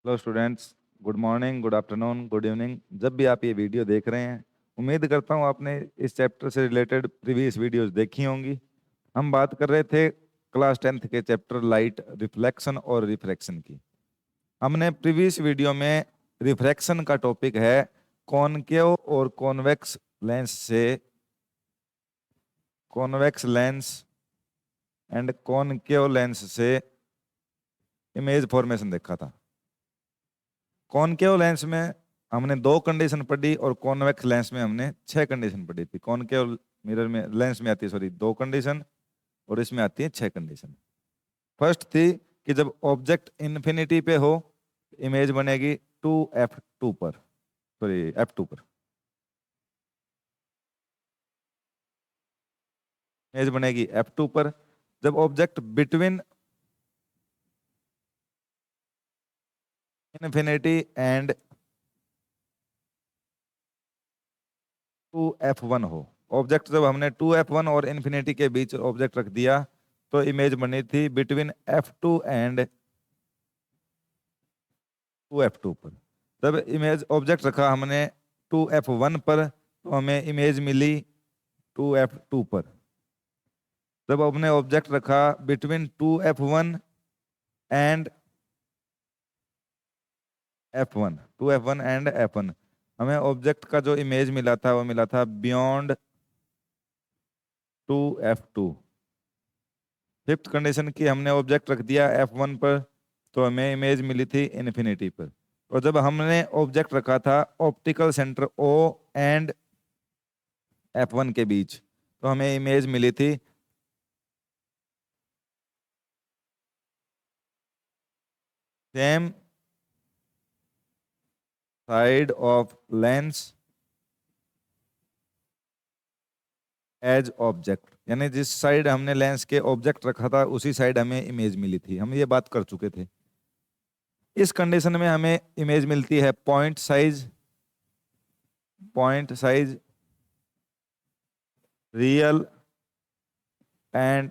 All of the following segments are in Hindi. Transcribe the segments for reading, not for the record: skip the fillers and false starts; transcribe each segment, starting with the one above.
Hello students. Good morning, good afternoon, good evening. जब भी आप ये वीडियो देख रहे हैं, उम्मीद करता हूँ आपने इस चैप्टर से रिलेटेड प्रीवियस वीडियोस देखी होंगी। हम बात कर रहे थे क्लास 10th के चैप्टर लाइट रिफ्लेक्शन और रिफ्रैक्शन की। हमने प्रीवियस वीडियो में रिफ्रैक्शन का टॉपिक है कॉनकेव और कॉन्वेक्स लेंस से convex lens and concave lens से इमेज फॉर्मेशन देखा था। कॉनकेव लेंस में हमने 2 कंडीशन पढ़ी और कॉन्वेक्स लेंस में हमने 6 कंडीशन पढ़ी थी। कॉनकेव मिरर में लेंस में आती है 2 कंडीशन और इसमें आती है 6 कंडीशन। फर्स्ट थी कि जब ऑब्जेक्ट इन्फिनिटी पे हो इमेज बनेगी 2f2 पर, f2 पर इमेज बनेगी f2 पर। जब object between infinity and 2f1 हो, ऑब्जेक्ट जब हमने 2f1 और इन्फिनिटी के बीच ऑब्जेक्ट रख दिया तो इमेज बनी थी बिटवीन f2 एंड 2f2 पर। जब इमेज ऑब्जेक्ट रखा हमने 2f1 पर तो हमें इमेज मिली 2f2 पर। जब हमने ऑब्जेक्ट रखा between 2f1 and f1, 2f1 and f1, हमें ऑब्जेक्ट का जो इमेज मिला था वो मिला था बियॉन्ड 2f2। फिफ्थ कंडीशन की हमने ऑब्जेक्ट रख दिया f1 पर तो हमें इमेज मिली थी इन्फिनिटी पर। और जब हमने ऑब्जेक्ट रखा था optical centre O and f1 के बीच तो हमें इमेज मिली थी same side of lens as object, यानी जिस साइड हमने लेंस के ऑब्जेक्ट रखा था उसी साइड हमें इमेज मिली थी। हम ये बात कर चुके थे। इस कंडीशन में हमें इमेज मिलती है point size real and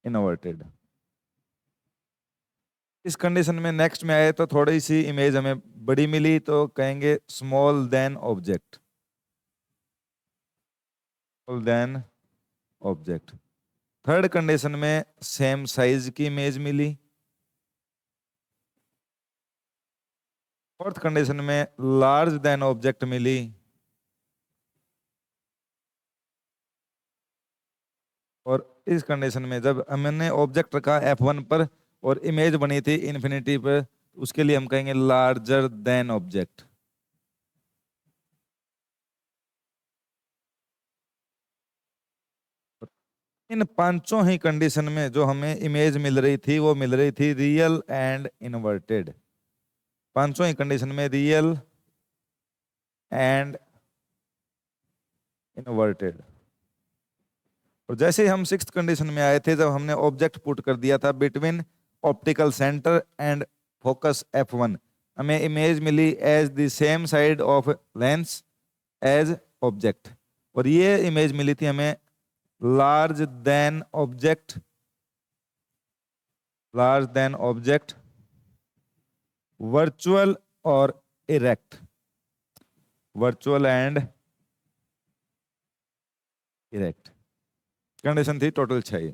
inverted. इस कंडीशन में नेक्स्ट में आए तो थोड़ी सी इमेज हमें बड़ी मिली तो कहेंगे small than object, small than object. Third condition में सेम साइज की इमेज मिली। फोर्थ कंडीशन में लार्ज देन ऑब्जेक्ट मिली। और इस कंडीशन में जब हमने ऑब्जेक्ट रखा f1 पर और इमेज बनी थी इन्फिनिटी पर, उसके लिए हम कहेंगे लार्जर देन ऑब्जेक्ट। इन पांचों ही कंडीशन में जो हमें इमेज मिल रही थी वो मिल रही थी रियल एंड इनवर्टेड। पांचों ही कंडीशन में रियल एंड इनवर्टेड। और जैसे ही हम सिक्स्थ कंडीशन में आए थे, जब हमने ऑब्जेक्ट पुट कर दिया था between optical centre and focus f1, हमें इमेज मिली as the same side of lens as object. और ये इमेज मिली थी हमें large than object, large than object, virtual और erect, virtual and erect. Condition थी टोटल 6।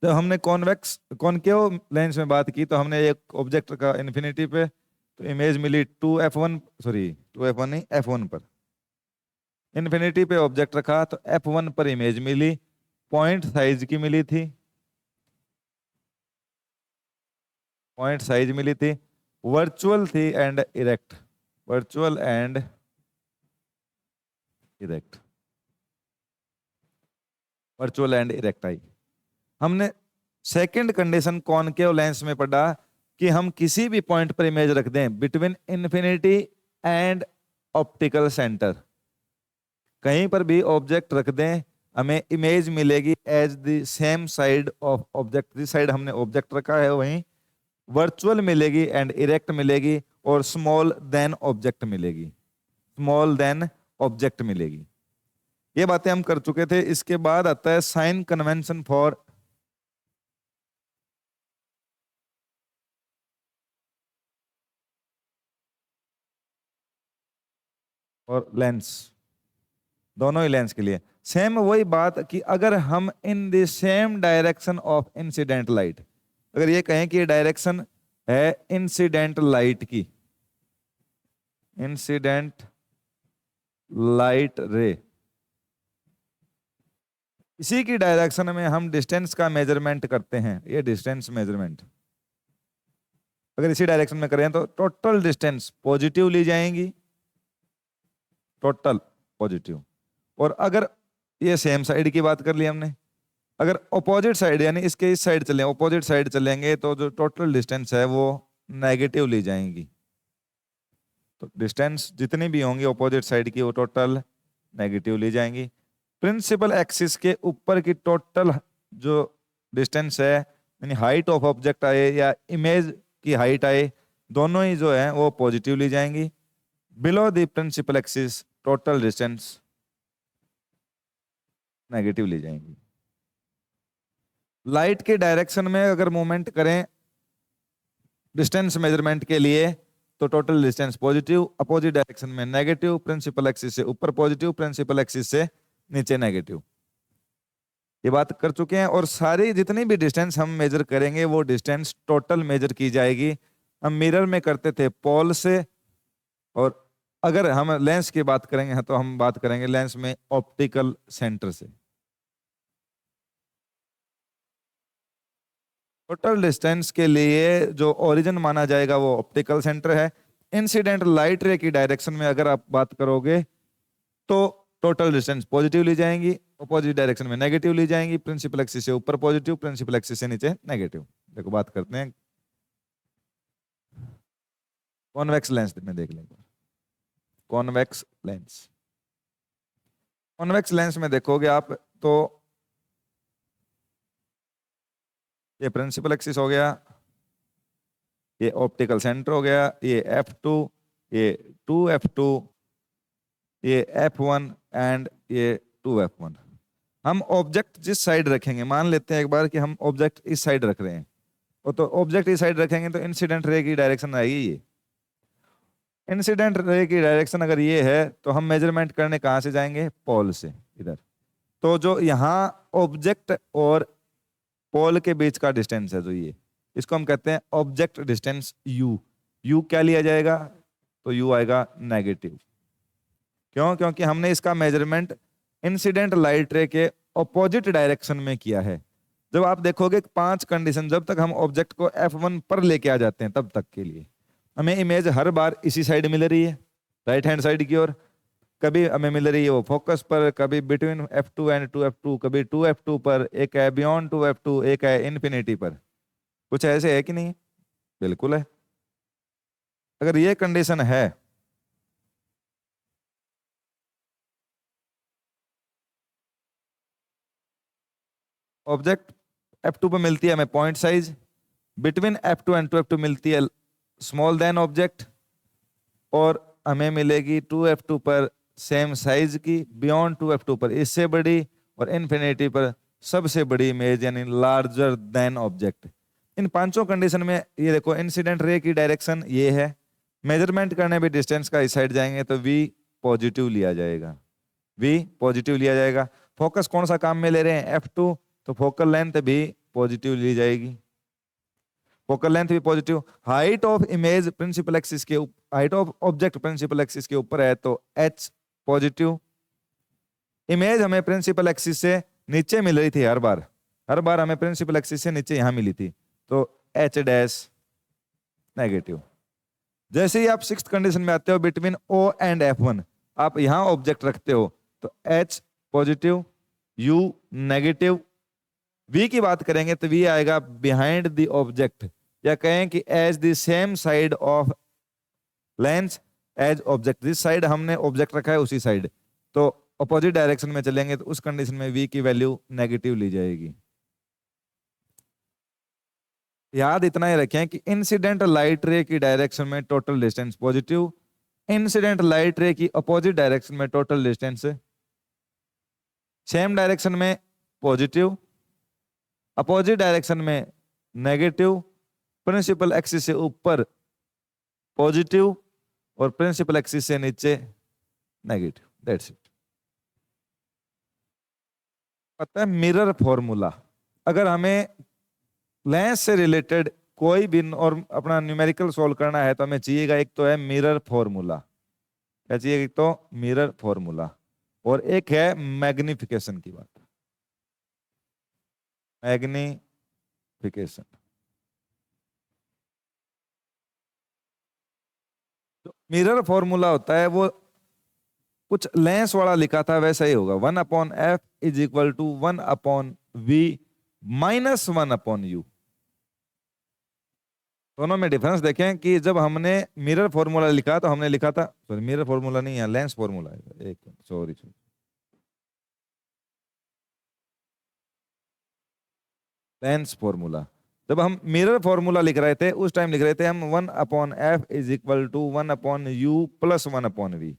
जब हमने कॉन्वेक्स कॉनकेव लेंस में बात की तो हमने एक ऑब्जेक्ट का इन्फिनिटी पे तो इमेज मिली 2f1, सॉरी 2f1 नहीं f1 पर। इन्फिनिटी पे ऑब्जेक्ट रखा तो f1 पर इमेज मिली, पॉइंट साइज की मिली थी, पॉइंट साइज मिली थी, वर्चुअल थी and erect, virtual and erect, virtual and erect आई। हमने सेकंड कंडीशन कॉनकेव लेंस में पढ़ा कि हम किसी भी पॉइंट पर इमेज रख दें between infinity and optical centre, कहीं पर भी ऑब्जेक्ट रख दें हमें इमेज मिलेगी as the same side of object. जिस साइड हमने ऑब्जेक्ट रखा है वहीं वर्चुअल मिलेगी एंड इरेक्ट मिलेगी और स्मॉल देन ऑब्जेक्ट मिलेगी, स्मॉल देन ऑब्जेक्ट मिलेगी। ये बातें हम कर चुके थे। इसके बाद आता है साइन कन्वेंशन फॉर और लेंस, दोनों ही लेंस के लिए सेम वही बात कि अगर हम in the same direction of incident light, अगर ये कहें कि ये डायरेक्शन है इंसिडेंट लाइट की, इंसिडेंट लाइट रे, इसी की डायरेक्शन में हम डिस्टेंस का मेजरमेंट करते हैं, ये डिस्टेंस मेजरमेंट अगर इसी डायरेक्शन में करें तो टोटल डिस्टेंस पॉजिटिव ली जाएंगी, टोटल पॉजिटिव। और अगर ये सेम साइड की बात कर ली हमने, अगर अपोजिट साइड यानी इसके इस साइड चलें, अपोजिट साइड चलेंगे तो जो टोटल डिस्टेंस है वो नेगेटिव ली जाएंगी। तो डिस्टेंस जितनी भी होंगी अपोजिट साइड की वो टोटल नेगेटिव ली जाएंगी। प्रिंसिपल एक्सिस के ऊपर की टोटल जो डिस्टेंस है यानी हाइट ऑफ ऑब्जेक्ट आए या इमेज की हाइट आए, दोनों ही जो है वो पॉजिटिव ली जाएंगी। Below the principal axis total distance negative ली जाएंगी। लाइट के डायरेक्शन में अगर मूवमेंट करें डिस्टेंस मेजरमेंट के लिए तो total distance positive, opposite direction में नेगेटिव, प्रिंसिपल एक्सिस से ऊपर पॉजिटिव, प्रिंसिपल एक्सिस से नीचे नेगेटिव। ये बात कर चुके हैं। और सारी जितनी भी डिस्टेंस हम मेजर करेंगे वो डिस्टेंस टोटल मेजर की जाएगी। हम मिरर में करते थे पोल से, और अगर हम लेंस की बात करेंगे तो हम बात करेंगे लेंस में ऑप्टिकल सेंटर से। टोटल डिस्टेंस के लिए जो ओरिजिन माना जाएगा वो ऑप्टिकल सेंटर है। इंसिडेंट लाइट रे की डायरेक्शन में अगर आप बात करोगे तो टोटल डिस्टेंस पॉजिटिव ली जाएंगी, अपोजिट डायरेक्शन में नेगेटिव ली जाएंगी, प्रिंसिपल एक्सिस से ऊपर पॉजिटिव, प्रिंसिपल एक्सिस से नीचे नेगेटिव। देखो बात करते हैं कॉन्वेक्स लेंस में, देख लेंगे कॉन्वेक्स लेंस। कॉन्वेक्स लेंस में देखोगे आप तो ये प्रिंसिपल एक्सिस हो गया, ये ऑप्टिकल सेंटर हो गया, ये F2, ये 2F2, ये F1 एंड ये 2F1। हम ऑब्जेक्ट जिस साइड रखेंगे, मान लेते हैं एक बार कि हम ऑब्जेक्ट इस साइड रख रहे हैं, और तो ऑब्जेक्ट इस साइड रखेंगे तो इंसिडेंट रे की डायरेक्शन आएगी ये। इंसिडेंट रे की डायरेक्शन अगर ये है तो हम मेजरमेंट करने कहाँ से जाएंगे? पोल से, इधर। तो जो यहाँ ऑब्जेक्ट और पोल के बीच का डिस्टेंस है जो ये, इसको हम कहते हैं ऑब्जेक्ट डिस्टेंस U। U क्या लिया जाएगा? तो U आएगा नेगेटिव। क्यों? क्योंकि हमने इसका मेजरमेंट इंसिडेंट लाइट रे के ऑपोजिट डायरेक्शन में किया है। जब आप देखोगे 5 कंडीशन, जब तक हम ऑब्जेक्ट को F1 पर लेके आ जाते हैं तब तक के लिए हमें इमेज हर बार इसी साइड मिल रही है, राइट हैंड साइड की ओर। कभी हमें मिल रही है वो फोकस पर, कभी बिटवीन F2 एंड 2F2, कभी 2F2 पर, एक है बियॉन्ड 2F2, एक है इन्फिनिटी पर। कुछ ऐसे है कि नहीं? बिल्कुल है। अगर ये कंडीशन है ऑब्जेक्ट F2 पे मिलती है हमें point size, between F2 and 2F2 मिलती है स्मॉल देन ऑब्जेक्ट, और हमें मिलेगी 2F2 पर सेम साइज की, बियॉन्ड 2F2 पर इससे बड़ी, और इन्फिनिटी पर सबसे बड़ी इमेज यानी लार्जर देन ऑब्जेक्ट। इन पांचों कंडीशन में ये देखो इंसिडेंट रे की डायरेक्शन ये है। मेजरमेंट करने भी डिस्टेंस का इस साइड जाएंगे तो V पॉजिटिव लिया जाएगा, V पॉजिटिव लिया जाएगा। फोकस कौन सा काम में ले रहे हैं? F2, तो फोकल लेंथ भी पॉजिटिव ली जाएगी, फोकल लेंथ भी positive. Height of image principal axis के height of object principal axis के ऊपर है तो H पॉजिटिव। इमेज हमें प्रिंसिपल एक्सिस से नीचे मिल रही थी, हर बार हमें प्रिंसिपल एक्सिस से नीचे यहां मिली थी तो H डैश नेगेटिव। जैसे ही आप 6th कंडीशन में आते हो बिटवीन O एंड F1, आप यहां ऑब्जेक्ट रखते हो तो H positive, U negative. V की बात करेंगे तो V आएगा बिहाइंड द ऑब्जेक्ट, या कहें कि as the same side of lens as object. जिस साइड हमने ऑब्जेक्ट रखा है उसी साइड, तो अपोजिट डायरेक्शन में चलेंगे तो उस कंडीशन में V की वैल्यू नेगेटिव ली जाएगी। याद इतना ही रखें कि इंसिडेंट लाइट रे की डायरेक्शन में total distance positive, incident light रे की अपोजिट डायरेक्शन में टोटल डिस्टेंस सेम डायरेक्शन में पॉजिटिव, अपोजिट डायरेक्शन में नेगेटिव, प्रिंसिपल एक्सिस से ऊपर पॉजिटिव और प्रिंसिपल एक्सिस से नीचे नेगेटिव, दैट्स इट। पता है मिरर फॉर्मूला, अगर हमें लेंस से रिलेटेड कोई भी और अपना न्यूमेरिकल सॉल्व करना है तो हमें चाहिएगा, एक तो है मिरर फॉर्मूला, क्या चाहिए, एक तो मिरर फॉर्मूला और एक है मैग्निफिकेशन की बात, मैग्निफिकेशन। तो मिरर फॉर्मूला होता है वो कुछ लेंस वाला लिखा था वैसा ही होगा, 1/f is equal to 1/v minus 1/u। दोनों में डिफरेंस देखें कि जब हमने मिरर फॉर्मूला लिखा तो हमने लिखा था, सॉरी मिरर फॉर्मूला नहीं है, लेंस फॉर्मूला है, एक सॉरी, लेंस फॉर्मूला। जब हम मिरर फॉर्मूला लिख रहे थे उस टाइम लिख रहे थे हम 1/f is equal to 1/u plus 1/v,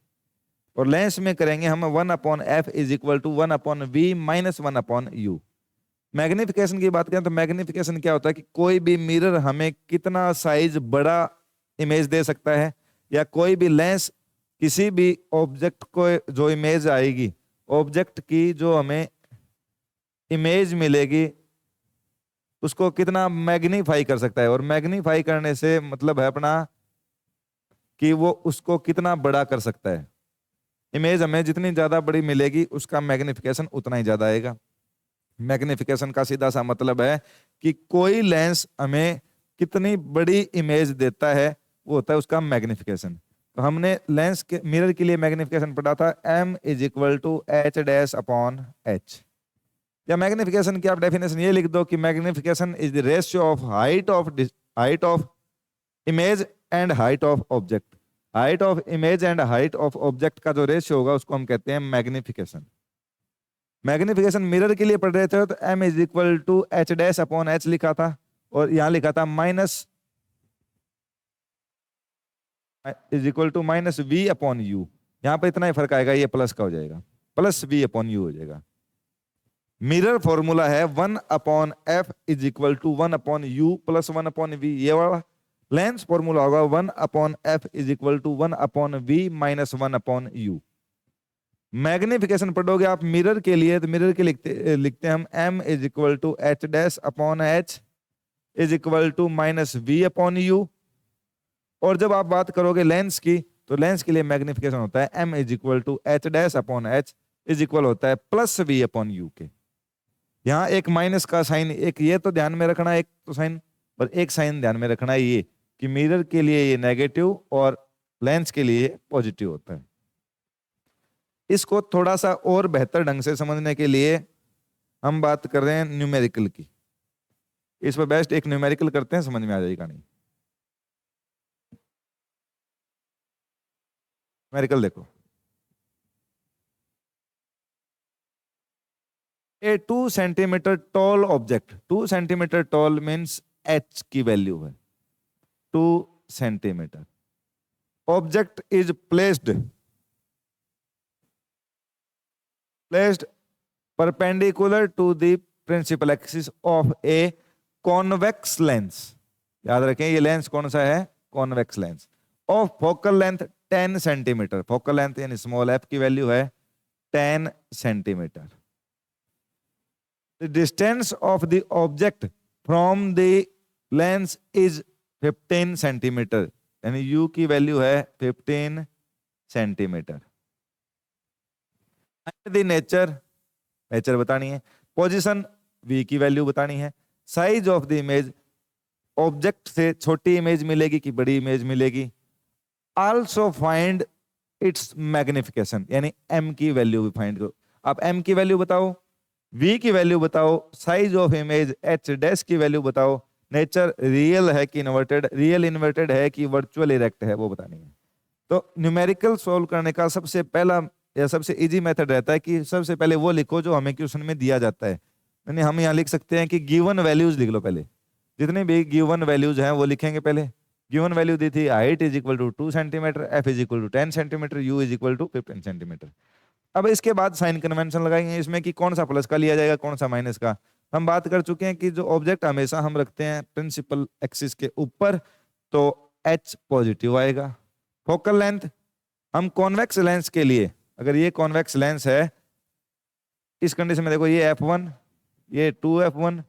और लेंस में करेंगे हम 1/f is equal to 1/v minus 1/u। Magnification की बात करें तो मैग्निफिकेशन क्या होता है कि कोई भी मिरर हमें कितना साइज बड़ा इमेज दे सकता है, या कोई भी लेंस किसी भी ऑब्जेक्ट को जो इमेज आएगी, ऑब्जेक्ट की जो हमें इमेज मिलेगी उसको कितना मैग्नीफाई कर सकता है। और मैग्नीफाई करने से मतलब है अपना कि वो उसको कितना बड़ा कर सकता है। इमेज हमें जितनी ज्यादा बड़ी मिलेगी उसका मैग्निफिकेशन उतना ही ज्यादा आएगा। मैग्निफिकेशन का सीधा सा मतलब है कि कोई लेंस हमें कितनी बड़ी इमेज देता है वो होता है उसका मैग्निफिकेशन। तो हमने लेंस के मिरर के लिए मैग्निफिकेशन पढ़ा था m is equal to H dash upon H. या मैग्निफिकेशन की आप डेफिनेशन ये लिख दो कि magnification is the ratio of height of image and height of object. Height of image and height of object का जो रेशियो होगा उसको हम कहते हैं मैग्निफिकेशन। मैग्निफिकेशन मिरर के लिए पढ़ रहे थे तो m is equal to H dash upon H लिखा था, और यहां लिखा था minus is equal to minus V upon U. यहां पर इतना ही फर्क आएगा, ये प्लस का हो जाएगा, प्लस वी अपॉन यू हो जाएगा। मिरर फॉर्मूला है 1/f is equal to 1/u plus 1/v। ये वाला लेंस फॉर्मूला होगा 1/f is equal to 1/v minus 1/u। Magnification पढ़ोगे आप मिरर के लिए तो मिरर के लिखते हैं हम m is equal to H dash upon H is equal to minus V upon U. और जब आप बात करोगे लेंस की तो लेंस के लिए मैग्निफिकेशन होता है m is equal to H dash upon H is equal होता है प्लस वी अपॉन यू के। यहाँ एक माइनस का साइन, एक ये तो ध्यान में रखना, एक तो साइन और एक साइन ध्यान में रखना है ये कि मिरर के लिए ये नेगेटिव और लेंस के लिए पॉजिटिव होता है। इसको थोड़ा सा और बेहतर ढंग से समझने के लिए हम बात कर रहे हैं न्यूमेरिकल की। इस पर बेस्ट एक न्यूमेरिकल करते हैं, समझ में आ जाएगा नहीं। न्यूमेरिकल देखो, a 2 centimetre tall object, 2 centimetre tall means h की वैल्यू है 2 centimetre. Object is placed perpendicular to the principal axis of a convex lens. याद रखें ये लेंस कौन सा है, convex lens. Of focal length 10 centimetre, focal length यानी स्मॉल f की वैल्यू है 10 centimetre. The distance of the object from the lens is 15 centimetre, यानी u की वैल्यू है 15 सेंटीमीटर। नेचर बतानी है, पोजीशन v की वैल्यू बतानी है, size of the image, object से छोटी इमेज मिलेगी कि बड़ी इमेज मिलेगी। आल्सो फाइंड इट्स मैग्निफिकेशन, यानी m की वैल्यू भी फाइंड करो। आप m की वैल्यू बताओ, v की वैल्यू बताओ, size of image h dash की वैल्यू बताओ, नेचर रियल है कि इन्वर्टेड, रियल इन्वर्टेड है कि वर्चुअल इरेक्ट है वो बतानी है। तो न्यूमेरिकल सॉल्व करने का सबसे पहला या सबसे इजी मेथड रहता है कि सबसे पहले वो लिखो जो हमें क्वेश्चन में दिया जाता है। यानी हम यहाँ लिख सकते हैं कि गिवन वैल्यूज लिख लो, पहले जितने भी गिवन वैल्यूज हैं वो लिखेंगे। पहले गिवन वैल्यू दी थी height is equal to 2 centimetre, f is equal to 10 centimetre, u is equal to 15 centimetre. अब इसके बाद साइन कन्वेंशन लगाएंगे इसमें कि कौन सा प्लस का लिया जाएगा कौन सा माइनस का। हम बात कर चुके हैं कि जो ऑब्जेक्ट हमेशा हम रखते हैं प्रिंसिपल एक्सिस के ऊपर तो h पॉजिटिव आएगा। फोकल लेंथ हम कॉन्वेक्स लेंस के लिए, अगर ये कॉन्वेक्स लेंस है, इस कंडीशन में देखो ये F1, ये 2F1,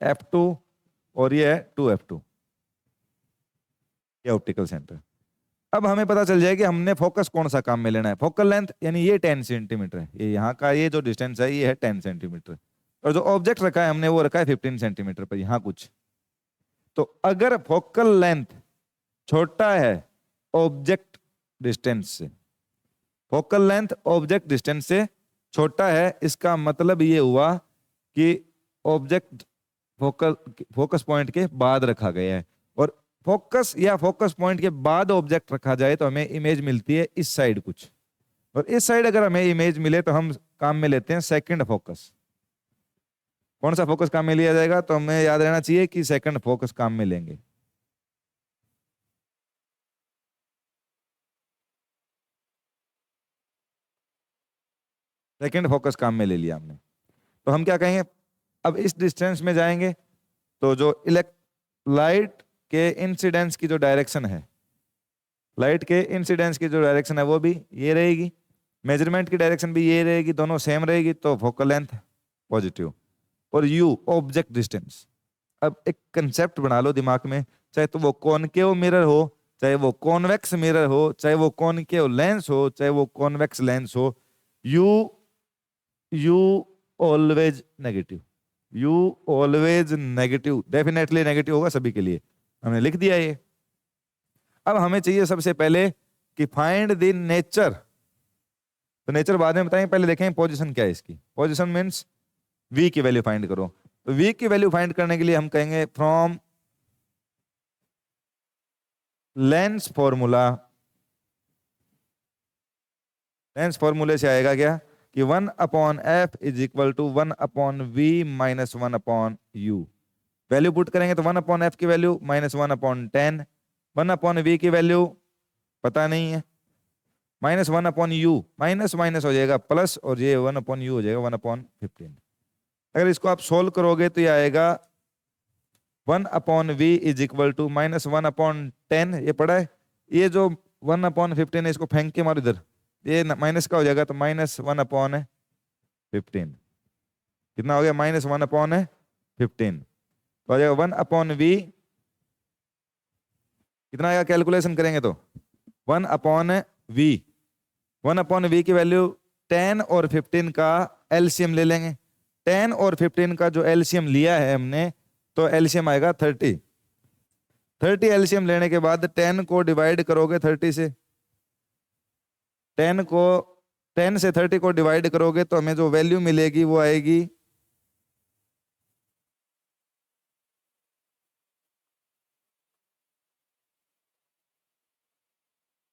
F2 और ये है 2F2, ये ऑप्टिकल सेंटर। अब हमें पता चल जाए कि हमने फोकस कौन सा काम में लेना है। फोकल लेंथ यानी ये 10 सेंटीमीटर है, ये यहाँ का ये जो डिस्टेंस है ये है 10 सेंटीमीटर, और जो ऑब्जेक्ट रखा है हमने वो रखा है 15 सेंटीमीटर पर, यहाँ कुछ। तो अगर फोकल लेंथ छोटा है ऑब्जेक्ट डिस्टेंस से, फोकल लेंथ ऑब्जेक्ट डिस्टेंस से छोटा है, इसका मतलब ये हुआ कि ऑब्जेक्ट फोकस पॉइंट के बाद रखा गया है। और फोकस या फोकस पॉइंट के बाद ऑब्जेक्ट रखा जाए तो हमें इमेज मिलती है इस साइड कुछ, और इस साइड अगर हमें इमेज मिले तो हम काम में लेते हैं सेकंड फोकस। कौन सा फोकस काम में लिया जाएगा, तो हमें याद रहना चाहिए कि सेकंड फोकस काम में लेंगे। सेकंड फोकस काम में ले लिया हमने, तो हम क्या कहेंगे, अब इस डिस्टेंस में जाएंगे तो जो लाइट के इंसिडेंस की जो डायरेक्शन है, लाइट के इंसिडेंस की जो डायरेक्शन है वो भी ये रहेगी, मेजरमेंट की डायरेक्शन भी ये रहेगी, दोनों सेम रहेगी, तो फोकल लेंथ पॉजिटिव। और यू ऑब्जेक्ट डिस्टेंस। अब एक कंसेप्ट बना लो दिमाग में, चाहे तो वो कॉनकेव मिरर हो, चाहे वो कॉन्वेक्स मिरर हो, चाहे वो कॉनकेव लेंस हो, चाहे वो कॉन्वेक्स लेंस हो, you always negative, you always negative, definitely negative होगा सभी के लिए, हमने लिख दिया ये। अब हमें चाहिए सबसे पहले कि फाइंड द नेचर, तो नेचर बाद में बताएंगे, पहले देखें पोजीशन क्या है इसकी। पोजीशन मींस v की वैल्यू फाइंड करो, तो v की वैल्यू फाइंड करने के लिए हम कहेंगे फ्रॉम लेंस फॉर्मूला, लेंस फॉर्मूले से आएगा क्या कि 1/f is equal to 1/v minus 1/u। Value put करेंगे तो 1/f की वैल्यू माइनस 1/10, 1/v की वैल्यू पता नहीं है, माइनस 1/u, माइनस माइनस हो जाएगा प्लस, और ये 1/u हो जाएगा 1/15। अगर इसको आप सोल्व करोगे तो ये आएगा 1/v is equal to minus 1/10, ये पड़ा है, ये जो 1/15 है इसको फेंक के मारो इधर, ये माइनस का हो जाएगा, तो माइनस 1/15, कितना हो गया, माइनस 1/15, तो आ जाएगा 1/v, कितना आएगा कैलकुलेशन करेंगे तो 1/v, 1/v की वैल्यू 10 और 15 का एलसीएम ले लेंगे। 10 और 15 का जो एलसीएम लिया है हमने, तो एलसीएम आएगा 30। 30 एलसीएम लेने के बाद 10 को डिवाइड करोगे 30 से, 10 से 30 को डिवाइड करोगे तो हमें जो वैल्यू मिलेगी वो आएगी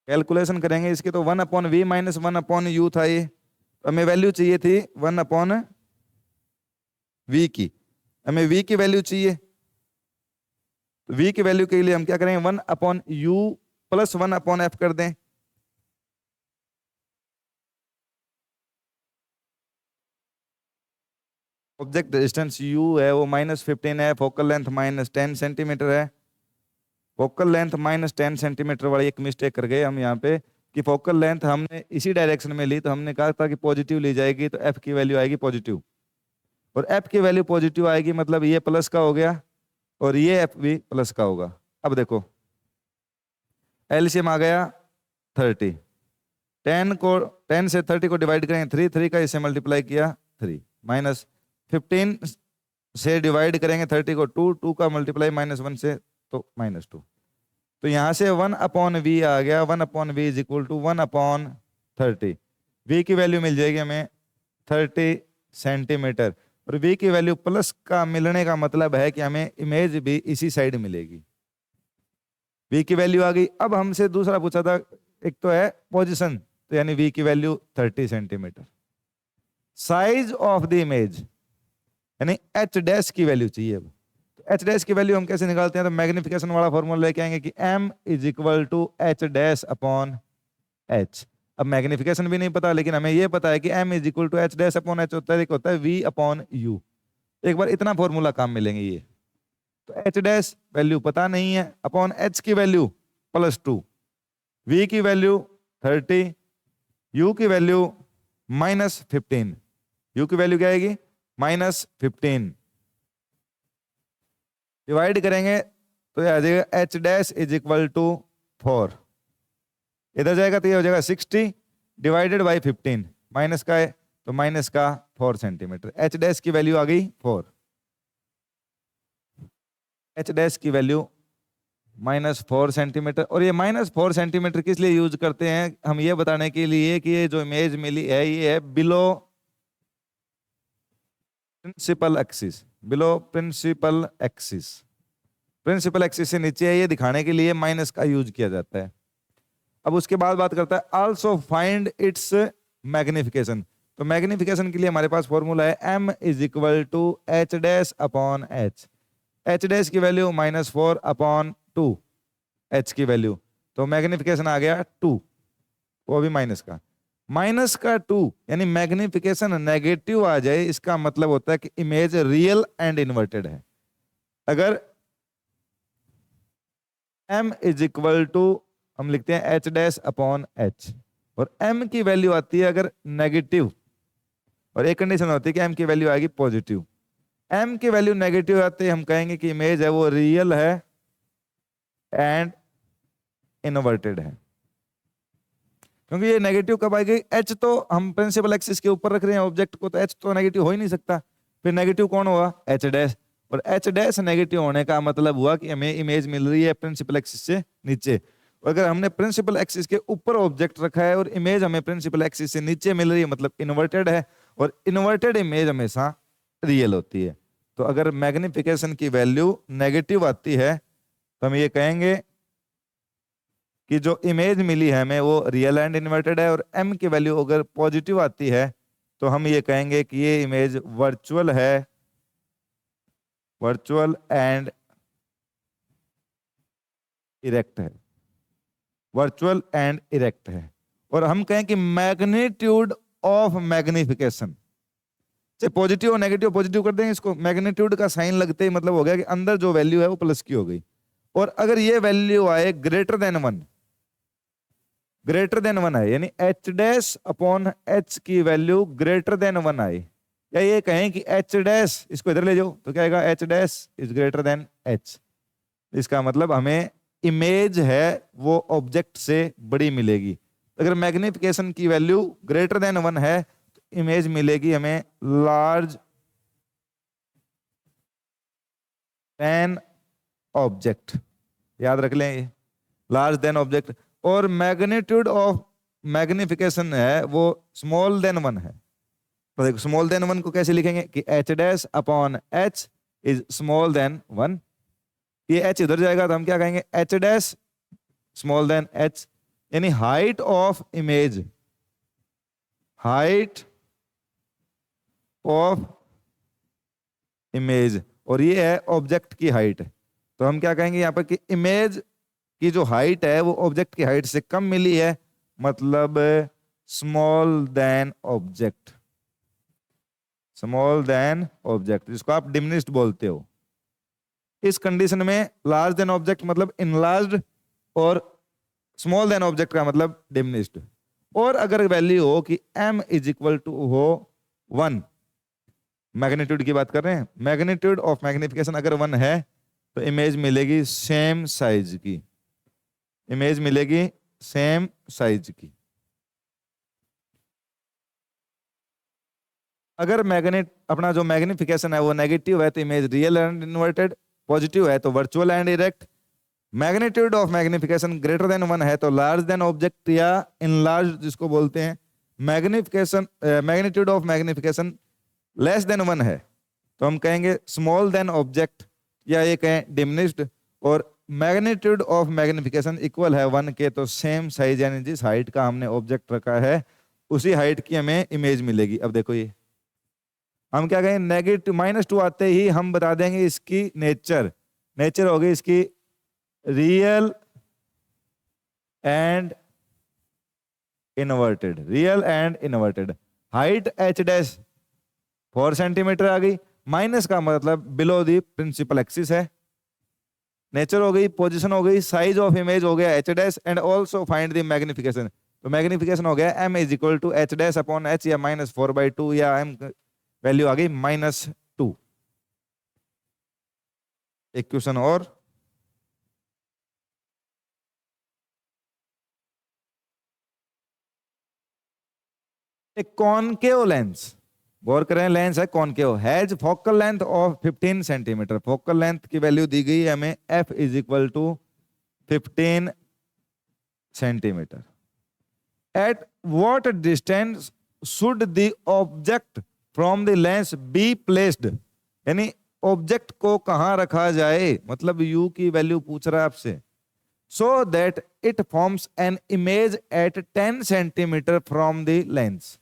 कैलकुलेशन करेंगे इसकी, तो 1/v माइनस 1/u था ये, तो हमें वैल्यू चाहिए थी 1/v की, हमें v की वैल्यू चाहिए, तो v की वैल्यू के लिए हम क्या करेंगे 1/u प्लस 1/f कर दें, ऑब्जेक्ट डिस्टेंस u है वो -15 है, फोकल लेंथ -10 सेंटीमीटर है। फोकल लेंथ -10 सेंटीमीटर वाली एक मिस्टेक कर गए हम यहाँ पे, कि फोकल लेंथ हमने इसी डायरेक्शन में ली, तो हमने कहा था कि पॉजिटिव ली जाएगी, तो f की वैल्यू आएगी पॉजिटिव, और f की वैल्यू पॉजिटिव आएगी मतलब ये प्लस का हो गया और ये f भी प्लस का होगा। अब देखो एलसीएम आ गया 30, 10 से 30 को डिवाइड करेंगे 3 का इससे मल्टीप्लाई किया 3, माइनस 15 से डिवाइड करेंगे 30 को 2 का मल्टीप्लाई -1 से तो -2, तो यहां से 1/v आ गया, 1/v is equal to 1/30, v की वैल्यू मिल जाएगी हमें 30 सेंटीमीटर, और v की वैल्यू प्लस का मिलने का मतलब है कि हमें इमेज भी इसी साइड मिलेगी। v की वैल्यू आ गई। अब हमसे दूसरा पूछा था, एक तो है पोजीशन, तो यानी v की value 30 centimetre, size of the image यानी h डैश की वैल्यू चाहिए। अब एच डैश की वैल्यू हम कैसे निकालते हैं, तो मैग्निफिकेशन वाला फॉर्मूला लेके आएंगे कि m is equal to H dash upon h। अब मैग्निफिकेशन भी नहीं पता, लेकिन हमें ये पता है कि m is equal to H dash upon h होता है, एक होता है v/u। एक बार इतना फॉर्मूला काम मिलेंगे ये, तो एच डैश वैल्यू पता नहीं है, अपॉन h की वैल्यू +2, v की वैल्यू 30, u की वैल्यू -15, u की वैल्यू क्या आएगी -15, डिवाइड करेंगे तो ये आ जाएगा H dash is equal to 4, इधर जाएगा तो ये हो जाएगा 60 डिवाइडेड बाई 15, माइनस का है तो माइनस का 4 सेंटीमीटर, एच डैश की वैल्यू आ गई 4, एच डैश की वैल्यू -4 सेंटीमीटर। और ये -4 सेंटीमीटर किस लिए यूज करते हैं, हम ये बताने के लिए कि ये जो इमेज मिली है ये है below principal axis, below principal axis, principal axis से नीचे है, ये दिखाने के लिए माइनस का यूज किया जाता है। अब उसके बाद बात करता है आल्सो फाइंड इट्स मैग्निफिकेशन। तो मैग्निफिकेशन के लिए हमारे पास फॉर्मूला है m is equal to H dash upon H, H dash की वैल्यू -4 अपॉन 2, एच की वैल्यू, तो मैग्निफिकेशन आ गया 2, वो भी माइनस का 2, यानी मैग्निफिकेशन नेगेटिव आ जाए इसका मतलब होता है कि इमेज रियल एंड इन्वर्टेड है। अगर m इज इक्वल टू हम लिखते हैं एच डैश अपॉन एच, और m की वैल्यू आती है अगर नेगेटिव, और एक कंडीशन होती है कि m की वैल्यू आएगी पॉजिटिव, m की वैल्यू नेगेटिव आते हम कहेंगे कि इमेज है वो रियल है एंड इन्वर्टेड है। क्योंकि ये नेगेटिव कब आएगी, h तो हम प्रिंसिपल एक्सिस के ऊपर रख रहे हैं ऑब्जेक्ट को, तो h तो नेगेटिव हो ही नहीं सकता, फिर नेगेटिव कौन होगा h डैश, और h डैश नेगेटिव होने का मतलब हुआ कि हमें इमेज मिल रही है प्रिंसिपल एक्सिस से नीचे। अगर हमने प्रिंसिपल एक्सिस के ऊपर ऑब्जेक्ट रखा है और इमेज हमें प्रिंसिपल एक्सिस से नीचे मिल रही है मतलब इन्वर्टेड है, और इन्वर्टेड इमेज हमेशा रियल होती है। तो अगर मैग्निफिकेशन की वैल्यू नेगेटिव आती है तो हम ये कहेंगे कि जो इमेज मिली है हमें वो रियल एंड इन्वर्टेड है, और m की वैल्यू अगर पॉजिटिव आती है तो हम ये कहेंगे कि ये इमेज वर्चुअल है, वर्चुअल एंड इरेक्ट है, वर्चुअल एंड इरेक्ट है। और हम कहें कि मैग्नीट्यूड ऑफ मैग्निफिकेशन, चाहे पॉजिटिव और नेगेटिव, पॉजिटिव कर देंगे इसको, मैग्नीट्यूड का साइन लगते ही मतलब हो गया कि अंदर जो वैल्यू है वो प्लस की हो गई, और अगर ये वैल्यू आए ग्रेटर देन 1, ग्रेटर देन 1 है, यानी एच डैश अपॉन एच की वैल्यू ग्रेटर देन 1 आए, या ये कहें कि एच डैश, इसको इधर ले जाओ तो क्या आएगा H dash is greater than H, इसका मतलब हमें इमेज है वो ऑब्जेक्ट से बड़ी मिलेगी। अगर मैग्निफिकेशन की वैल्यू ग्रेटर देन 1 है तो इमेज मिलेगी हमें लार्ज देन ऑब्जेक्ट, याद रख लें ये लार्ज देन ऑब्जेक्ट, और मैग्नीट्यूड ऑफ मैग्निफिकेशन है वो स्मॉल देन 1 है। तो देखो स्मॉल देन 1 को कैसे लिखेंगे कि H dash upon H is small than 1, ये h इधर जाएगा तो हम क्या कहेंगे H dash small than h, यानी height of image, height of image, और ये है ऑब्जेक्ट की हाइट, तो हम क्या कहेंगे यहाँ पर कि इमेज की जो हाइट है वो ऑब्जेक्ट की हाइट से कम मिली है, मतलब small than object, small than object, जिसको आप डिमिनिश्ड बोलते हो। इस कंडीशन में लार्ज देन ऑब्जेक्ट मतलब इनलार्ज्ड, और स्मॉल देन ऑब्जेक्ट का मतलब डिमिनिश्ड। और अगर वैल्यू हो कि m इज इक्वल टू हो 1, मैग्नीट्यूड की बात कर रहे हैं, मैग्नीट्यूड ऑफ मैग्निफिकेशन अगर 1 है तो इमेज मिलेगी सेम साइज की, इमेज मिलेगी सेम साइज की। अगर अपना जो मैग्निफिकेशन है वो नेगेटिव है तो image real and inverted, positive है तो virtual and erect, magnitude of magnification greater than 1 है तो लार्ज देन ऑब्जेक्ट या इनलार्ज जिसको बोलते हैं, magnification magnitude of magnification less than 1 है तो हम कहेंगे स्मॉल देन ऑब्जेक्ट, या ये कहें डिमिनिश्ड, और मैग्नीट्यूड ऑफ मैग्निफिकेशन इक्वल है 1 के तो सेम साइज, यानी जिस हाइट का हमने ऑब्जेक्ट रखा है उसी हाइट की हमें इमेज मिलेगी। अब देखो ये हम क्या कहें नेगेटिव -2 आते ही हम बता देंगे इसकी नेचर, नेचर हो गई इसकी real and inverted, real and inverted. Height H dash 4 centimetre आ गई, माइनस का मतलब बिलो दी प्रिंसिपल एक्सिस है, नेचर हो गई, पोजीशन हो गई, साइज ऑफ इमेज हो गया H dash, and also find the magnification. तो मैग्निफिकेशन हो गया m is equal to H dash upon H या -4/2 या m वैल्यू आ गई -2। एक क्वेश्चन और, एक कॉनकेव लेंस, गौर करें लेंस है concave, has focal length of 15 centimetre. Focal length की वैल्यू दी गई है हमें f is equal to 15 centimetre. At what distance should the object from the lens be placed, यानी ऑब्जेक्ट को कहां रखा जाए, मतलब u की वैल्यू पूछ रहा है आपसे, so that it forms an image at 10 centimetre from the lens,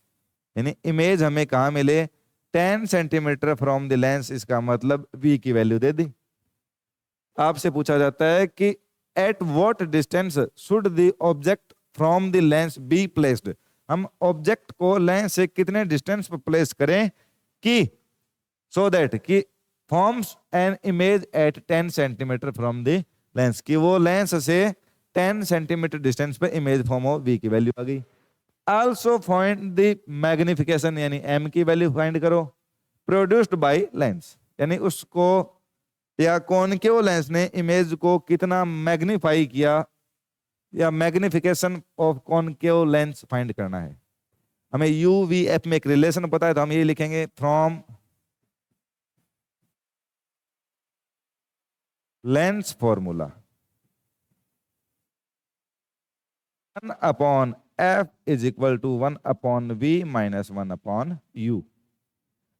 यानी इमेज हमें कहां मिले 10 सेंटीमीटर फ्रॉम द लेंस, इसका मतलब v की वैल्यू दे दी। आपसे पूछा जाता है कि eight what distance should the object from the lens be placed, हम ऑब्जेक्ट को लेंस से कितने डिस्टेंस पर प्लेस करें कि सो दैट कि forms an image at 10 centimetre from the lens, कि वो लेंस से 10 सेंटीमीटर डिस्टेंस पे इमेज फॉर्म हो, v की वैल्यू आ गई। आल्सो फाइंड द मैग्निफिकेशन, यानी m की वैल्यू फाइंड करो, प्रोड्यूस्ड बाय लेंस, यानी उसको या कॉनकेव लेंस ने इमेज को कितना मैग्नीफाई किया, या magnification of concave lens find करना है। हमें u v f में एक रिलेशन पता है, तो हम ये लिखेंगे from lens formula 1 upon f is equal to 1 upon v minus 1 upon u।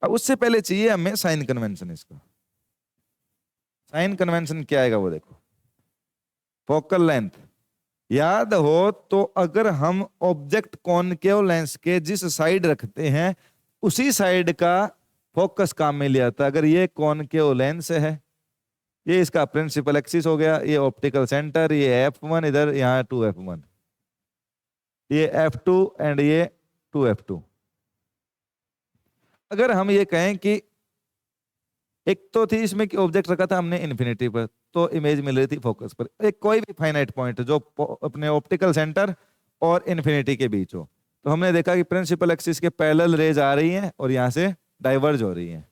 अब उससे पहले चाहिए हमें साइन कन्वेंशन, इसका साइन कन्वेंशन क्या आएगा वो देखो, फोकल लेंथ याद हो तो अगर हम ऑब्जेक्ट कॉनकेव लेंस के जिस साइड रखते हैं उसी साइड का फोकस काम में लिया था। अगर ये कॉनकेव लेंस है, ये इसका प्रिंसिपल एक्सिस हो गया, ये ऑप्टिकल सेंटर, ये f1, इधर यहाँ 2f1, ये f2 एंड ये 2f2। अगर हम ये कहें कि एक तो थी इसमें कि ऑब्जेक्ट रखा था हमने इन्फिनिटी पर, तो इमेज मिल रही थी फोकस पर, एक कोई भी फाइनाइट पॉइंट जो अपने ऑप्टिकल सेंटर और इन्फिनिटी के बीच हो, तो हमने देखा कि प्रिंसिपल एक्सिस के पैरेलल रेज आ रही हैं और यहाँ से डाइवर्ज हो रही हैं,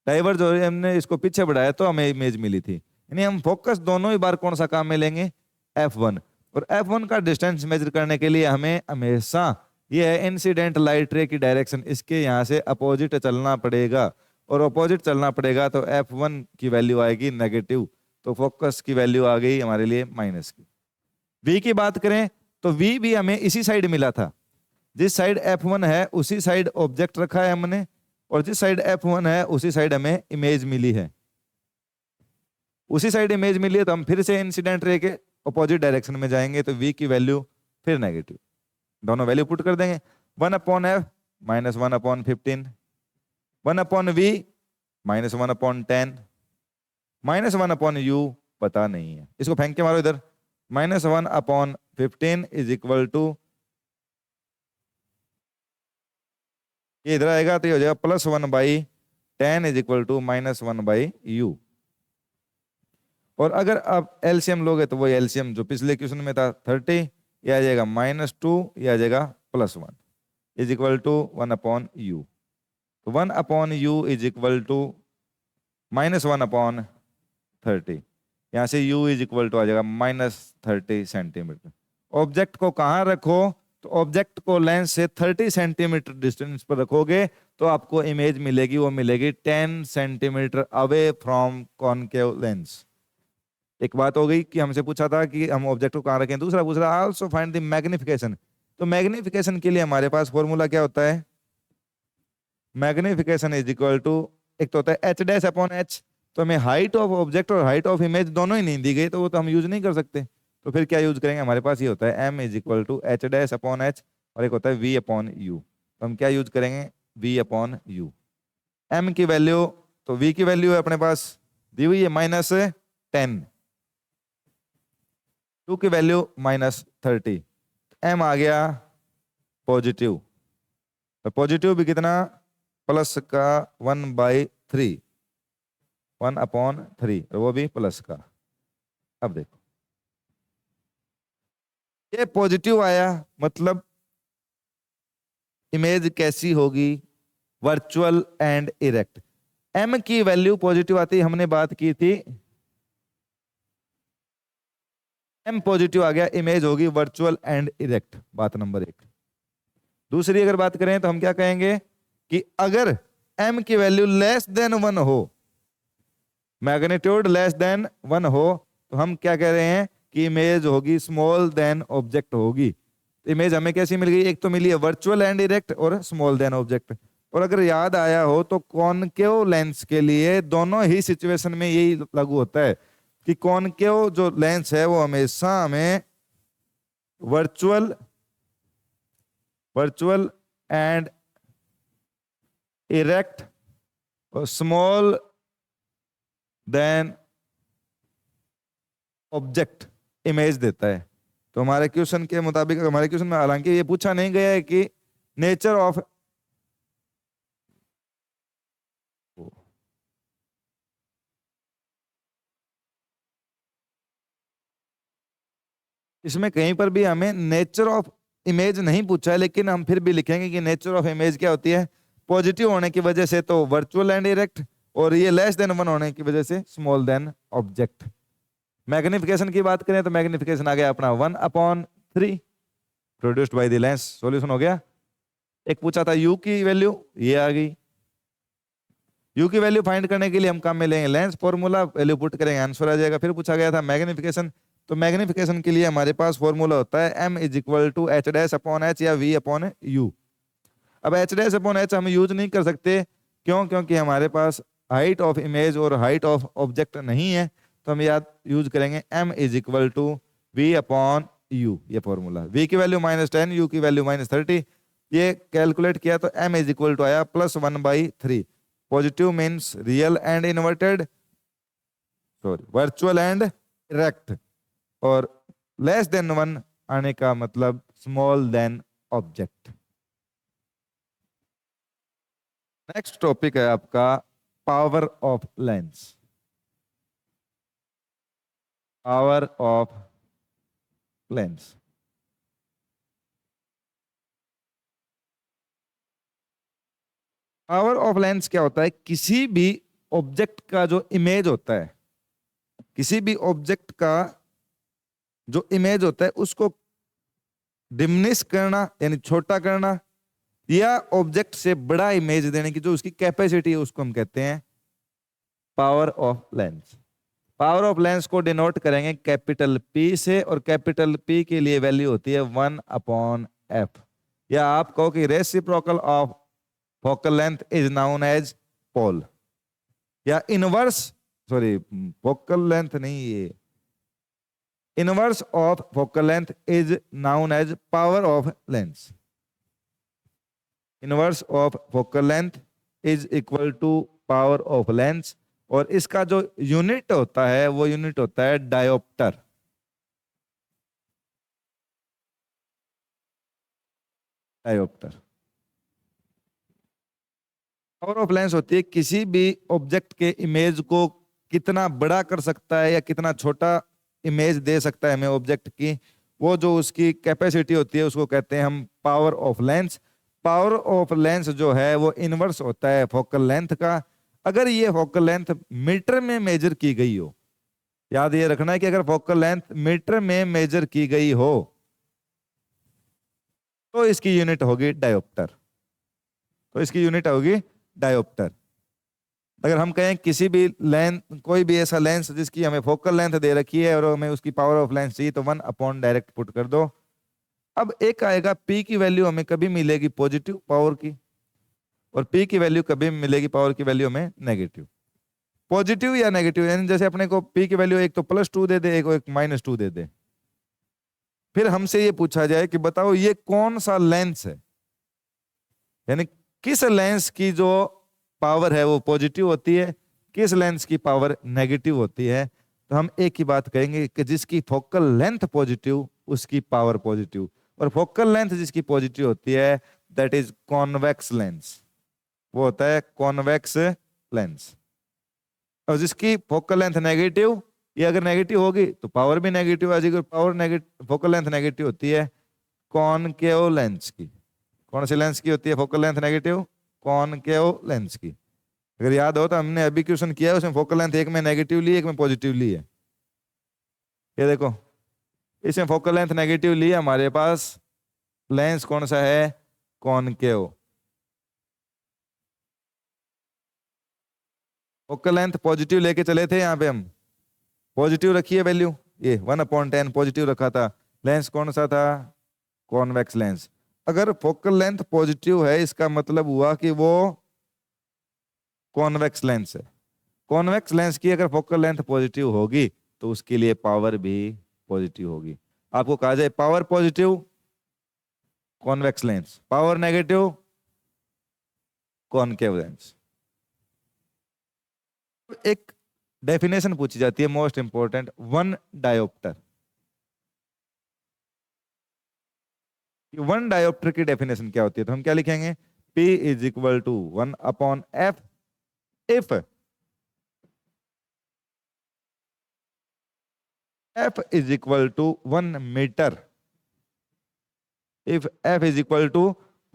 डाइवर्ज हो रही है, हमने इसको पीछे बढ़ाया तो हमें इमेज मिली थी। यानी हम फोकस दोनों ही बार कौन सा काम में लेंगे, f1, और f1 का डिस्टेंस मेजर करने के लिए हमें हमेशा ये है इंसिडेंट लाइट रे की डायरेक्शन, इसके यहाँ से अपोजिट चलना पड़ेगा, और अपोजिट चलना पड़ेगा तो f1 की वैल्यू आएगी नेगेटिव, तो फोकस की वैल्यू आ गई हमारे लिए माइनस की। v की बात करें तो v भी हमें इसी साइड मिला था, जिस साइड f1 है उसी साइड ऑब्जेक्ट रखा है हमने, और जिस साइड f1 है उसी साइड हमें इमेज मिली है, उसी साइड इमेज मिली है, तो हम फिर से इंसिडेंट रे के अपोजिट डायरेक्शन में जाएंगे, तो v की वैल्यू फिर नेगेटिव, दोनों वैल्यू पुट कर देंगे, 1 upon f minus 1 upon 15, 1 upon v minus 1 upon 10, minus 1 upon u पता नहीं है, इसको फेंक के मारो इधर, minus 1 upon 15 is equal to, ये इधर आएगा तो ये हो जाएगा +1/10 इज इक्वल टू -1/u। और अगर आप एलसीएम लोगे तो वो एलसीएम जो पिछले क्वेश्चन में था 30, ये आ जाएगा -2, ये आ जाएगा +1 is equal to 1 upon u, तो 1 upon u is equal to -1 upon 30, यहाँ से u इज इक्वल टू आ जाएगा -30 सेंटीमीटर। ऑब्जेक्ट को कहाँ रखो, तो ऑब्जेक्ट को लेंस से 30 सेंटीमीटर डिस्टेंस पर रखोगे तो आपको इमेज मिलेगी, वो मिलेगी 10 centimetre away from concave lens. एक बात हो गई कि हमसे पूछा था कि हम ऑब्जेक्ट को कहाँ रखें, दूसरा पूछ रहा आल्सो फाइंड द मैग्निफिकेशन, तो मैग्निफिकेशन के लिए हमारे पास फॉर्मूला क्या होता है, मैग्निफिकेशन इज इक्वल टू, एक तो होता है एच डैश अपॉन एच, तो हमें हाइट ऑफ ऑब्जेक्ट और हाइट ऑफ इमेज दोनों ही नहीं दी गई, तो वो तो हम यूज नहीं कर सकते, तो फिर क्या यूज करेंगे, हमारे पास ये होता है m is equal to H dash upon H, और एक होता है v अपॉन यू, तो हम क्या यूज करेंगे, v अपॉन यू। m की वैल्यू, तो v की वैल्यू है अपने पास दी हुई है -10, 2 की वैल्यू -30, m आ गया पॉजिटिव, तो पॉजिटिव भी कितना, प्लस का 1/3, 1 अपॉन 3, और वो भी प्लस का। अब देखो ये पॉजिटिव आया, मतलब इमेज कैसी होगी, वर्चुअल एंड इरेक्ट। एम की वैल्यू पॉजिटिव आती, हमने बात की थी, एम पॉजिटिव आ गया, इमेज होगी वर्चुअल एंड इरेक्ट, बात नंबर 1। दूसरी अगर बात करें तो हम क्या कहेंगे कि अगर एम की वैल्यू लेस देन 1 हो, मैग्नीट्यूड लेस देन 1 हो, तो हम क्या कह रहे हैं कि इमेज होगी स्मॉल देन ऑब्जेक्ट होगी। इमेज हमें कैसी मिल गई, एक तो मिली है वर्चुअल एंड इरेक्ट और स्मॉल देन ऑब्जेक्ट। और अगर याद आया हो तो कॉनकेव लेंस के लिए दोनों ही सिचुएशन में यही लागू होता है कि कॉनकेव जो लेंस है वो हमेशा हमें वर्चुअल एंड इरेक्ट और स्मॉल देन ऑब्जेक्ट इमेज देता है। तो हमारे क्वेश्चन के मुताबिक, हमारे क्वेश्चन में हालांकि ये पूछा नहीं गया है कि नेचर ऑफ, इसमें कहीं पर भी हमें नेचर ऑफ इमेज नहीं पूछा है, लेकिन हम फिर भी लिखेंगे कि नेचर ऑफ इमेज क्या होती है, पॉजिटिव होने की वजह से तो वर्चुअल एंड इरेक्ट, और ये लेस देन 1 होने की वजह से स्मॉल देन ऑब्जेक्ट। मैग्निफिकेशन की बात करें तो मैग्निफिकेशन आ गया अपना 1/3 produced by the lens, solution हो गया। एक पूछा था यू की वैल्यू, ये आ गई। यू की वैल्यू फाइंड करने के लिए हम काम में लेंगे लेंस फॉर्मूला, वैल्यू पुट करेंगे, आंसर आ जाएगा। फिर पूछा गया था मैग्निफिकेशन, तो मैग्निफिकेशन के लिए हमारे पास फॉर्मूला होता है m = h' या v/u। अब h' हम यूज नहीं कर सकते, क्यों? क्योंकि हमारे पास हाइट ऑफ इमेज और हाइट ऑफ ऑब्जेक्ट नहीं है, तो हम याद यूज करेंगे m = v/u, ये फॉर्मूला। v की वैल्यू -10, u की वैल्यू -30, ये कैलकुलेट किया तो m = आया +1/3। Positive means real and inverted, sorry virtual and erect, और लेस देन 1 आने का मतलब small than object. Next topic है आपका power of lens. Power of lens, power of lens क्या होता है, किसी भी ऑब्जेक्ट का जो इमेज होता है, किसी भी ऑब्जेक्ट का जो इमेज होता है उसको डिमिनिश करना यानी छोटा करना, या ऑब्जेक्ट से बड़ा इमेज देने की जो उसकी कैपेसिटी है, उसको हम कहते हैं power of lens. Power of lens को डिनोट करेंगे कैपिटल P से, और कैपिटल P के लिए वैल्यू होती है 1/f, या आप कहो कि reciprocal of focal length is known as pole, या इनवर्स, सॉरी फोकल लेंथ नहीं, ये inverse of focal length is known as power of lens. Inverse of focal length is equal to power of lens, और इसका जो यूनिट होता है वो यूनिट होता है dioptre. Dioptre power of lens होती है किसी भी ऑब्जेक्ट के इमेज को कितना बड़ा कर सकता है या कितना छोटा इमेज दे सकता है हमें ऑब्जेक्ट की, वो जो उसकी कैपेसिटी होती है उसको कहते हैं हम power of lens. Power of lens जो है वो इनवर्स होता है फोकल लेंथ का। अगर ये फोकल लेंथ मीटर में मेजर की गई हो, याद ये रखना है कि अगर फोकल लेंथ मीटर में मेजर की गई हो तो इसकी यूनिट होगी डायोप्टर, तो इसकी यूनिट होगी डायोप्टर। अगर हम कहें किसी भी लेंस, कोई भी ऐसा लेंस जिसकी हमें फोकल लेंथ दे रखी है और हमें उसकी पावर ऑफ लेंस चाहिए, तो 1/ डायरेक्ट पुट कर दो। अब एक आएगा P की वैल्यू हमें कभी मिलेगी पॉजिटिव पावर की, और P की वैल्यू कभी मिलेगी पावर की वैल्यू में नेगेटिव। पॉजिटिव या नेगेटिव, यानी जैसे अपने को P की वैल्यू एक तो +2 दे दे, एक -2 दे दे, फिर हमसे ये पूछा जाए कि बताओ ये कौन सा लेंस है, यानी किस लेंस की जो पावर है वो पॉजिटिव होती है, किस लेंस की पावर नेगेटिव होती है, तो हम एक ही बात कहेंगे कि जिसकी फोकल लेंथ पॉजिटिव उसकी पावर पॉजिटिव, और फोकल लेंथ जिसकी पॉजिटिव होती है दैट इज कॉन्वेक्स लेंस, वो होता है कॉन्वेक्स लेंस। और जिसकी फोकल लेंथ नेगेटिव, ये अगर नेगेटिव होगी तो पावर भी नेगेटिव आ जाएगी, power negative, focal length negative होती है कॉनकेव लेंस की। कौन सी लेंस की होती है focal length negative? Concave lens की। अगर याद हो तो हमने अभी क्वेश्चन किया है, उसमें फोकल लेंथ एक में नेगेटिव ली, एक में पॉजिटिव ली है। ये देखो, इसमें फोकल लेंथ नेगेटिव ली है, हमारे पास लेंस कौन सा है? कॉनकेव। फोकल लेंथ पॉजिटिव लेके चले थे, यहाँ पे हम पॉजिटिव रखी है वैल्यू, ये 1/10 पॉजिटिव रखा था। लेंस कौन सा था? Convex lens. अगर फोकल लेंथ पॉजिटिव है, इसका मतलब हुआ कि वो कॉन्वेक्स लेंस है। कॉन्वेक्स लेंस की अगर फोकल लेंथ पॉजिटिव होगी तो उसके लिए पावर भी पॉजिटिव होगी। आपको कहा जाए power positive convex lens, power negative concave lens. एक डेफिनेशन पूछी जाती है most important, one dioptre. One dioptre की डेफिनेशन क्या होती है? तो हम क्या लिखेंगे? P is equal to 1/f if f is equal to 1 metre. If f is equal to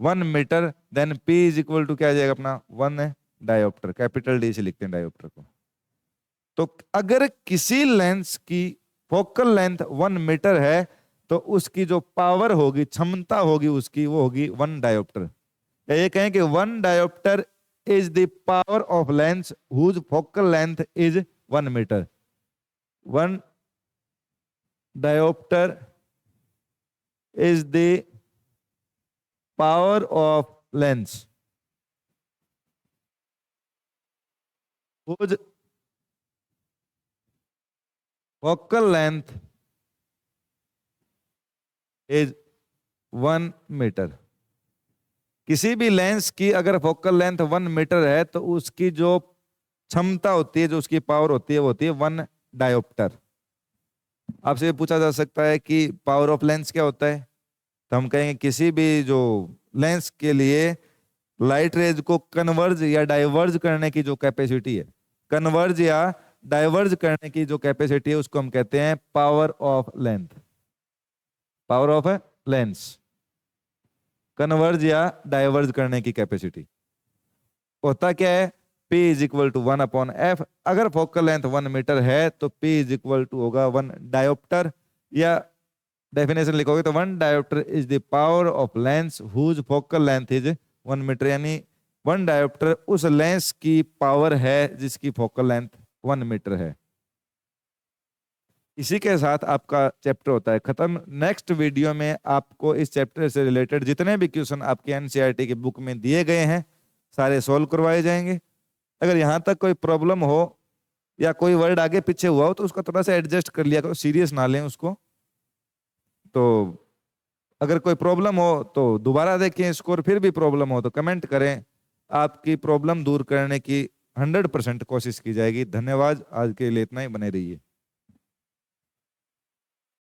1 metre then P is equal to क्या आ जाएगा अपना? 1 डायोप्टर। कैपिटल डी से लिखते हैं डायोप्टर को। तो अगर किसी लेंस की फोकल लेंथ 1 मीटर है तो उसकी जो पावर होगी, क्षमता होगी उसकी, वो होगी 1 डायोप्टर। ये कहें कि 1 dioptre is the power of lens whose focal length is 1 metre. 1 dioptre is the power of lens whose focal length is 1 metre. किसी भी लेंस की अगर फोकल लेंथ 1 मीटर है तो उसकी जो क्षमता होती है, जो उसकी पावर होती है, वो होती है 1 डायोप्टर। आपसे पूछा जा सकता है कि पावर ऑफ लेंस क्या होता है? तो हम कहेंगे किसी भी जो लेंस के लिए लाइट रेज को कन्वर्ज या डाइवर्ज करने की जो कैपेसिटी है, कन्वर्ज या डाइवर्ज करने की जो कैपेसिटी है, उसको हम कहते हैं power of length. Power of lens, converge या डाइवर्ज करने की कैपेसिटी। होता क्या है? P is equal to 1/f। अगर फोकल लेंथ 1 मीटर है तो P इज इक्वल टू होगा 1 डायोप्टर, या डेफिनेशन लिखोगे तो 1 dioptre is the power of lens whose focal length is 1 metre. यानी 1 डायोप्टर उस लेंस की पावर है जिसकी फोकल लेंथ 1 मीटर है। इसी के साथ आपका चैप्टर होता है खत्म। नेक्स्ट वीडियो में आपको इस चैप्टर से रिलेटेड जितने भी क्वेश्चन आपके एनसीईआरटी की बुक में दिए गए हैं सारे सॉल्व करवाए जाएंगे। अगर यहाँ तक कोई प्रॉब्लम हो या कोई वर्ड आगे पीछे हुआ हो तो उसका थोड़ा सा एडजस्ट कर लिया करो, सीरियस ना लें उसको। तो अगर कोई प्रॉब्लम हो तो दोबारा देखें इसको, और फिर भी प्रॉब्लम हो तो कमेंट करें। आपकी प्रॉब्लम दूर करने की 100% कोशिश की जाएगी। धन्यवाद, आज के लिए इतना ही, बने रहिए।